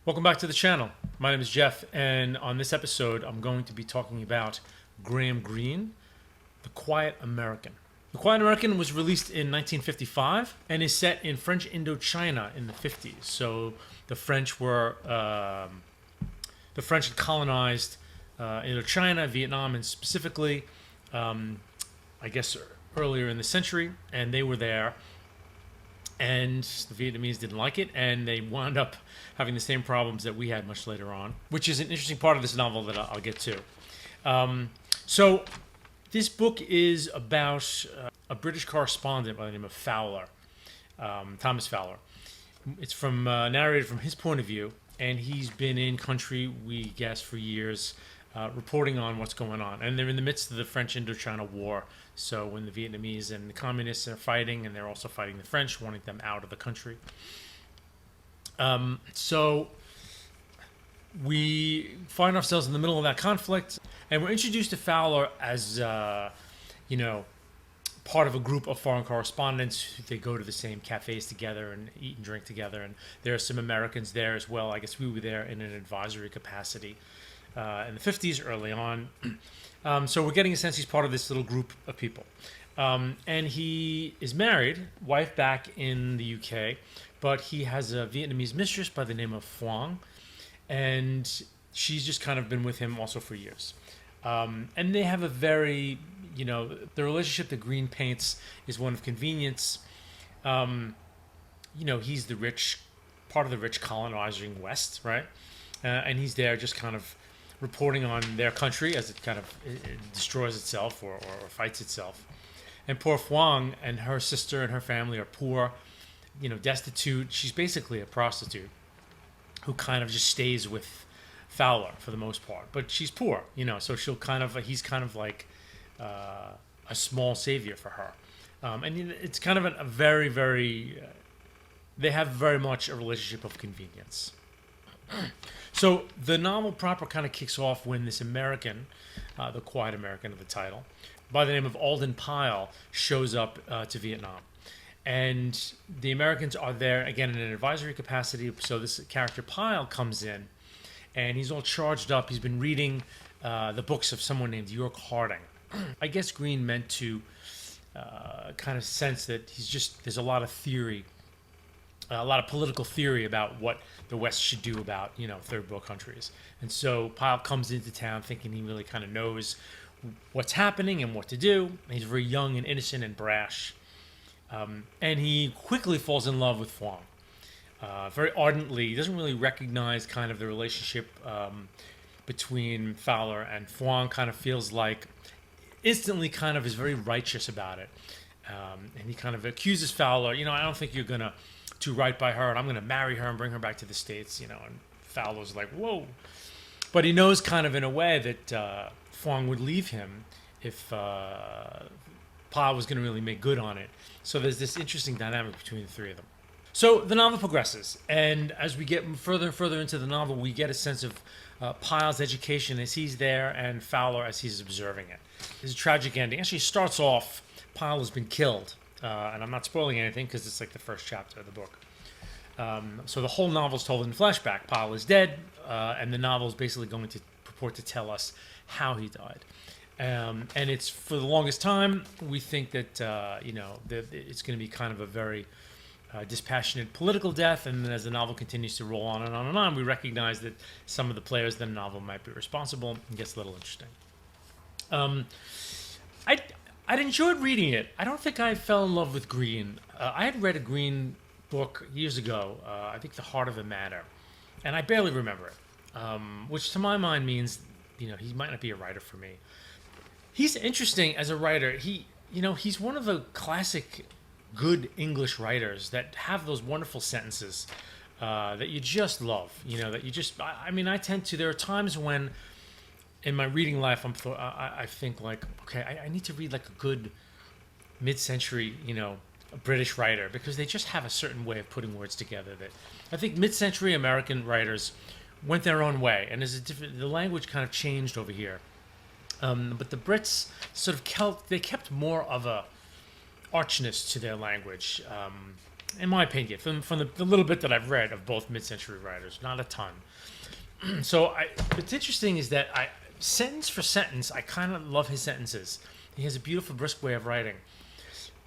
Welcome back to the channel. My name is Jeff, and on this episode, I'm going to be talking about Greene, The Quiet American. The Quiet American was released in 1955 and is set in French Indochina in the 50s. So the French had colonized Indochina, Vietnam, and specifically, I guess earlier in the century, and they were there. And the Vietnamese didn't like it, and they wound up having the same problems that we had much later on, which is an interesting part of this novel that I'll get to. So this book is about a British correspondent by the name of Fowler, Thomas Fowler. It's narrated from his point of view, and he's been in country, we guess, for years, reporting on what's going on. And they're in the midst of the French Indochina War. So when the Vietnamese and the communists are fighting, and they're also fighting the French, wanting them out of the country. So we find ourselves in the middle of that conflict, and we're introduced to Fowler as, part of a group of foreign correspondents. They go to the same cafes together and eat and drink together, and there are some Americans there as well. I guess we were there in an advisory capacity in the 50s, early on. So we're getting a sense he's part of this little group of people. And he is married, wife back in the UK, but he has a Vietnamese mistress by the name of Phuong, and she's just kind of been with him also for years. And they have a very, the relationship that Greene paints is one of convenience. He's the rich, part of the rich colonizing West, right? And he's there just kind of reporting on their country as it kind of it destroys itself or fights itself. And poor Phuong and her sister and her family are poor, destitute. She's basically a prostitute who kind of just stays with Fowler for the most part. But she's poor, so he's kind of like a small savior for her. And it's kind of a very, very, they have very much a relationship of convenience. So the novel proper kind of kicks off when this American, the Quiet American of the title, by the name of Alden Pyle, shows up to Vietnam. And the Americans are there, again, in an advisory capacity. So this character Pyle comes in, and he's all charged up. He's been reading the books of someone named York Harding. I guess Greene meant to kind of sense that there's a lot of theory, a lot of political theory about what the West should do about, third world countries. And so Pyle comes into town thinking he really kind of knows what's happening and what to do. He's very young and innocent and brash. And he quickly falls in love with Phuong. Very ardently. He doesn't really recognize kind of the relationship between Fowler and Phuong. Kind of feels like, instantly kind of is very righteous about it. And he kind of accuses Fowler, I don't think you're going to do right by her, and I'm going to marry her and bring her back to the States, and Fowler's like, whoa. But he knows kind of in a way that Phuong would leave him if Pa was going to really make good on it. So there's this interesting dynamic between the three of them. So the novel progresses, and as we get further and further into the novel, we get a sense of Pyle's education as he's there and Fowler as he's observing it. There's a tragic ending. Actually, it starts off, Pyle has been killed. And I'm not spoiling anything because it's like the first chapter of the book. So the whole novel is told in flashback. Pyle is dead, and the novel is basically going to purport to tell us how he died. And it's, for the longest time, we think that, that it's going to be kind of a very dispassionate political death. And then as the novel continues to roll on and on and on, we recognize that some of the players in the novel might be responsible. It gets a little interesting. I'd enjoyed reading it. I don't think I fell in love with Greene. I had read a Greene book years ago, I think The Heart of the Matter, and I barely remember it, which to my mind means, he might not be a writer for me. He's interesting as a writer. He's one of the classic good English writers that have those wonderful sentences that you just love, that you just, I tend to, there are times when in my reading life, I think like, okay, I need to read like a good mid-century, a British writer, because they just have a certain way of putting words together that I think mid-century American writers went their own way, and the language kind of changed over here. But the Brits sort of kept more of a archness to their language. in my opinion, from the little bit that I've read of both mid-century writers, not a ton. So what's interesting is that sentence for sentence, I kind of love his sentences. He has a beautiful, brisk way of writing.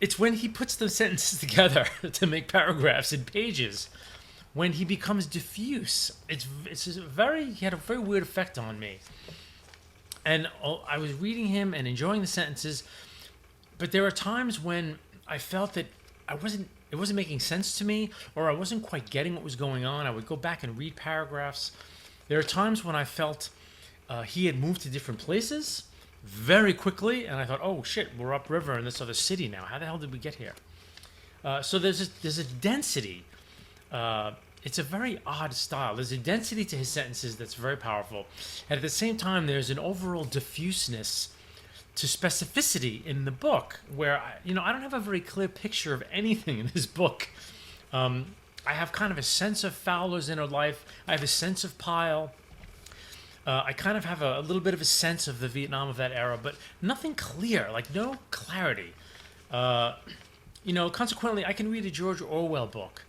It's when he puts the sentences together to make paragraphs and pages, when he becomes diffuse. He had a very weird effect on me. And I was reading him and enjoying the sentences, but there were times when I felt that it wasn't making sense to me, or I wasn't quite getting what was going on. I would go back and read paragraphs. There are times when I felt he had moved to different places very quickly, and I thought, oh shit, we're upriver in this other city now. How the hell did we get here? So there's a density. It's a very odd style. There's a density to his sentences that's very powerful. And at the same time, there's an overall diffuseness to specificity in the book where, I don't have a very clear picture of anything in this book. I have kind of a sense of Fowler's inner life. I have a sense of Pyle. I kind of have a little bit of a sense of the Vietnam of that era, but nothing clear, like no clarity. Consequently, I can read a George Orwell book,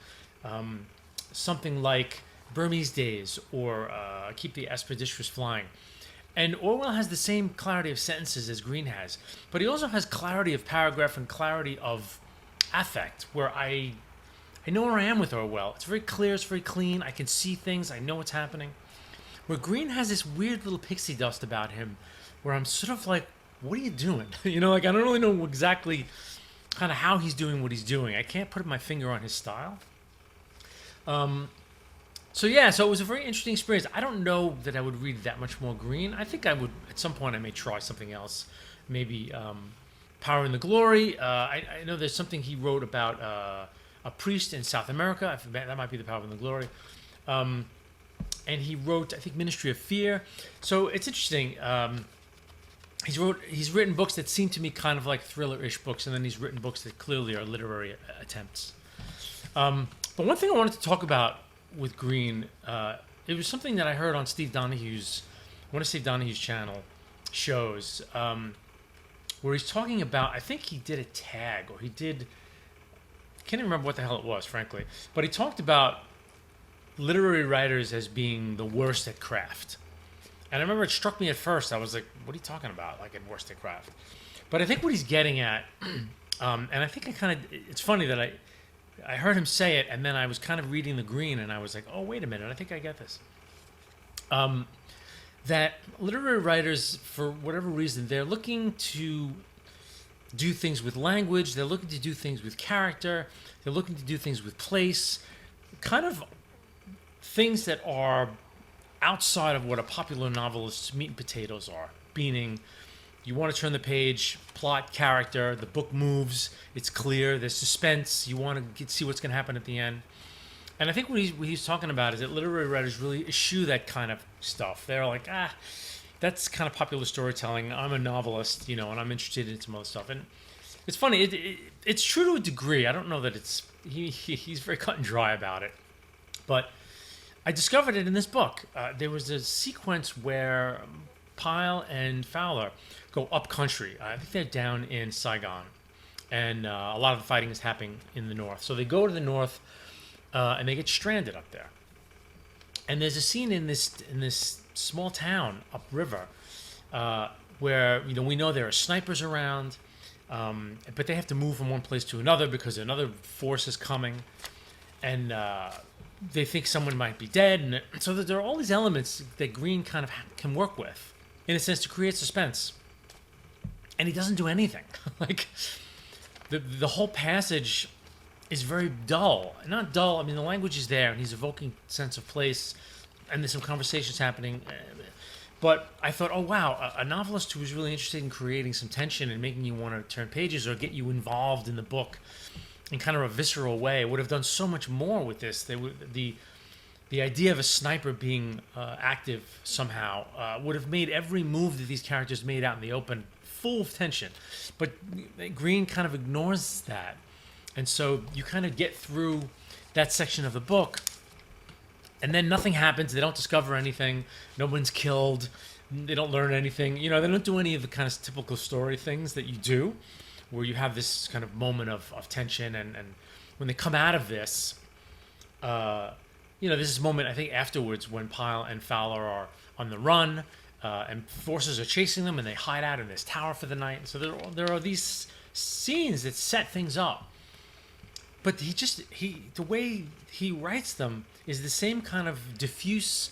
something like Burmese Days or Keep the Expeditious Flying. And Orwell has the same clarity of sentences as Greene has, but he also has clarity of paragraph and clarity of affect, where I know where I am with Orwell. It's very clear, it's very clean, I can see things, I know what's happening. Where Greene has this weird little pixie dust about him, where I'm sort of like, what are you doing? I don't really know exactly kind of how he's doing what he's doing. I can't put my finger on his style. So it was a very interesting experience. I don't know that I would read that much more Greene. I think I would, at some point, I may try something else. Maybe Power and the Glory. I know there's something he wrote about a priest in South America. That might be the Power and the Glory. And he wrote, I think, Ministry of Fear. So it's interesting. He's written books that seem to me kind of like thriller-ish books, and then he's written books that clearly are literary attempts. But one thing I wanted to talk about with Greene, it was something that I heard on one of Steve Donahue's channel shows, where he's talking about, I think he did a tag, or I can't even remember what the hell it was, frankly, but he talked about literary writers as being the worst at craft. And I remember it struck me at first. I was like, what are you talking about, like at worst at craft? But I think what he's getting at, and I think it's funny that I heard him say it, and then I was kind of reading the Greene, and I was like, oh, wait a minute, I think I get this. That literary writers, for whatever reason, they're looking to do things with language, they're looking to do things with character, they're looking to do things with place, kind of things that are outside of what a popular novelist's meat and potatoes are, meaning you want to turn the page, plot, character, the book moves, it's clear, there's suspense, you want to see what's going to happen at the end. And I think what he's talking about is that literary writers really eschew that kind of stuff. They're like, that's kind of popular storytelling. I'm a novelist, and I'm interested in some other stuff. And it's funny, it's true to a degree. I don't know that he's very cut and dry about it. But I discovered it in this book. There was a sequence where Pyle and Fowler go up country. I think they're down in Saigon, and a lot of the fighting is happening in the north. So they go to the north, and they get stranded up there. And there's a scene in this small town upriver where we know there are snipers around, but they have to move from one place to another because another force is coming, and they think someone might be dead, and so there are all these elements that Greene kind of can work with, in a sense, to create suspense. And he doesn't do anything. Like the whole passage is very dull. Not dull. I mean, the language is there, and he's evoking sense of place, and there's some conversations happening. But I thought, oh wow, a novelist who was really interested in creating some tension and making you want to turn pages or get you involved in the book in kind of a visceral way would have done so much more with this. The idea of a sniper being active somehow would have made every move that these characters made out in the open full of tension. But Greene kind of ignores that. And so you kind of get through that section of the book, and then nothing happens. They don't discover anything. No one's killed. They don't learn anything. They don't do any of the kind of typical story things that you do, where you have this kind of moment of tension and when they come out of this, there's this moment I think afterwards when Pyle and Fowler are on the run, and forces are chasing them, and they hide out in this tower for the night. So there are these scenes that set things up. But the way he writes them is the same kind of diffuse,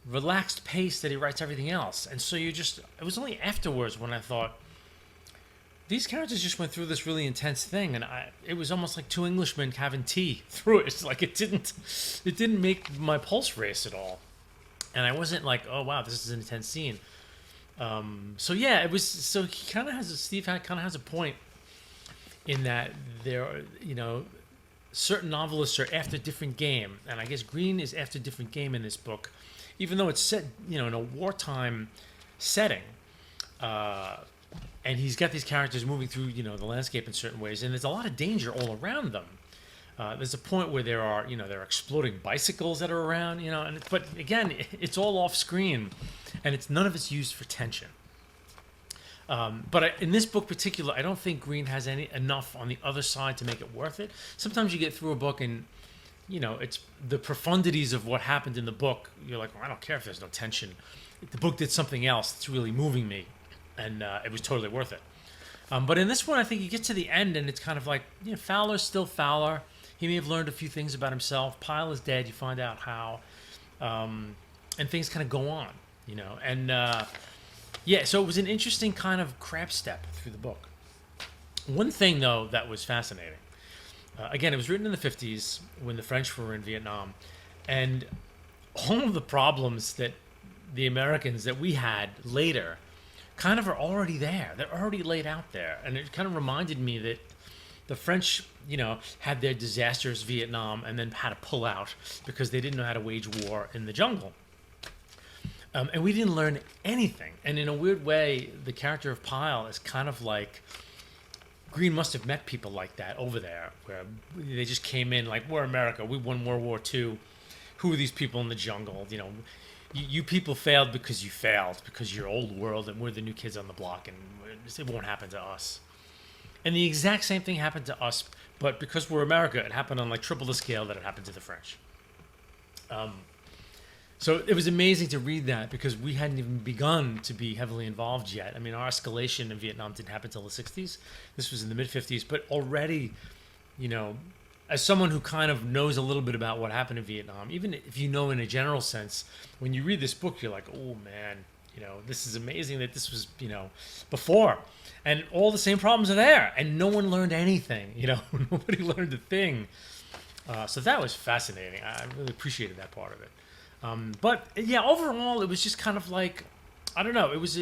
relaxed pace that he writes everything else. And so it was only afterwards when I thought, these characters just went through this really intense thing, and it was almost like two Englishmen having tea through it. It's like it didn't make my pulse race at all. And I wasn't like, oh wow, this is an intense scene. So yeah, it was. So Steve kind of has a point in that there are, certain novelists are after a different game, and I guess Greene is after a different game in this book, even though it's set, in a wartime setting, and he's got these characters moving through, the landscape in certain ways, and there's a lot of danger all around them. There's a point where there are exploding bicycles that are around, but again, it's all off screen, and none of it's used for tension. But in this book particular, I don't think Greene has enough on the other side to make it worth it. Sometimes you get through a book and, it's the profundities of what happened in the book. You're like, well, I don't care if there's no tension. The book did something else that's really moving me, and it was totally worth it. But in this one, I think you get to the end, and it's kind of like, Fowler's still Fowler. He may have learned a few things about himself. Pyle is dead. You find out how, and things kind of go on, and. Yeah, so it was an interesting kind of crab step through the book. One thing, though, that was fascinating. Again, it was written in the 50s when the French were in Vietnam. And all of the problems that the Americans that we had later kind of are already there. They're already laid out there. And it kind of reminded me that the French, had their disastrous Vietnam and then had to pull out because they didn't know how to wage war in the jungle. And we didn't learn anything. And in a weird way, the character of Pyle is kind of like, Greene must have met people like that over there, where they just came in like, we're America, we won World War II. Who are these people in the jungle? You people failed because you failed, because you're old world and we're the new kids on the block, and it won't happen to us. And the exact same thing happened to us, but because we're America, it happened on like triple the scale that it happened to the French. So it was amazing to read that because we hadn't even begun to be heavily involved yet. I mean, our escalation in Vietnam didn't happen until the 60s. This was in the mid-50s. But already, as someone who kind of knows a little bit about what happened in Vietnam, even if you know in a general sense, when you read this book, you're like, oh, man, this is amazing that this was, before. And all the same problems are there. And no one learned anything. Nobody learned a thing. So that was fascinating. I really appreciated that part of it. But yeah, overall, it was just kind of like, I don't know. It was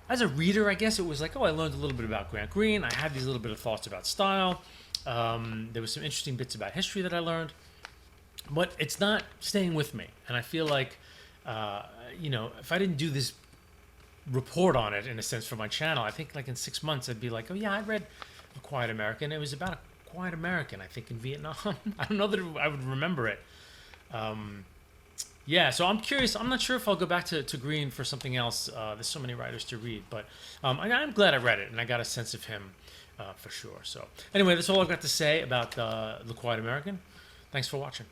as a reader, I guess it was like, oh, I learned a little bit about Grant Greene. I had these little bit of thoughts about style. There was some interesting bits about history that I learned, but it's not staying with me. And I feel like, if I didn't do this report on it in a sense for my channel, I think like in 6 months I'd be like, oh yeah, I read A Quiet American. It was about a quiet American, I think, in Vietnam. I don't know that I would remember it. So I'm curious. I'm not sure if I'll go back to Greene for something else. There's so many writers to read, but I'm glad I read it and I got a sense of him for sure. So anyway, that's all I've got to say about The Quiet American. Thanks for watching.